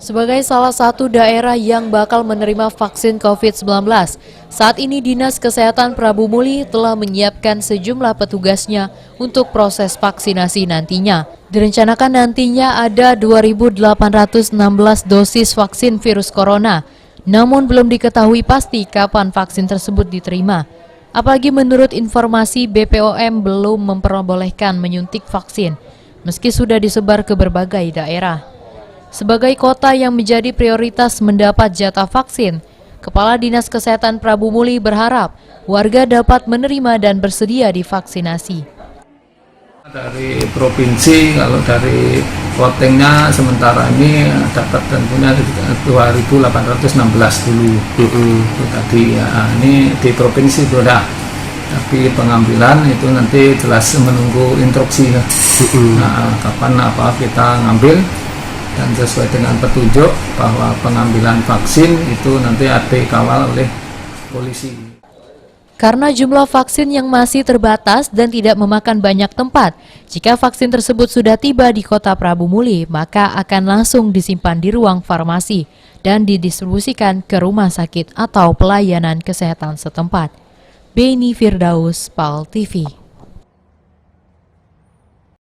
Sebagai salah satu daerah yang bakal menerima vaksin COVID-19, saat ini Dinas Kesehatan Prabu Muli telah menyiapkan sejumlah petugasnya untuk proses vaksinasi nantinya. Direncanakan nantinya ada 2.816 dosis vaksin virus corona, namun belum diketahui pasti kapan vaksin tersebut diterima. Apalagi menurut informasi BPOM belum memperbolehkan menyuntik vaksin, meski sudah disebar ke berbagai daerah. Sebagai kota yang menjadi prioritas mendapat jatah vaksin, Kepala Dinas Kesehatan Prabu Muli berharap warga dapat menerima dan bersedia divaksinasi. Dari provinsi, kalau dari votingnya sementara ini dapat tentunya 2.816 dulu. Itu tadi ya, ini di provinsi sudah. Tapi pengambilan itu nanti jelas menunggu instruksi. Nah, kapan apa kita ngambil. Dan sesuai dengan petunjuk bahwa pengambilan vaksin itu nanti dikawal oleh polisi. Karena jumlah vaksin yang masih terbatas dan tidak memakan banyak tempat, jika vaksin tersebut sudah tiba di kota Prabu Muli, maka akan langsung disimpan di ruang farmasi dan didistribusikan ke rumah sakit atau pelayanan kesehatan setempat. Beni Firdaus, PAL TV.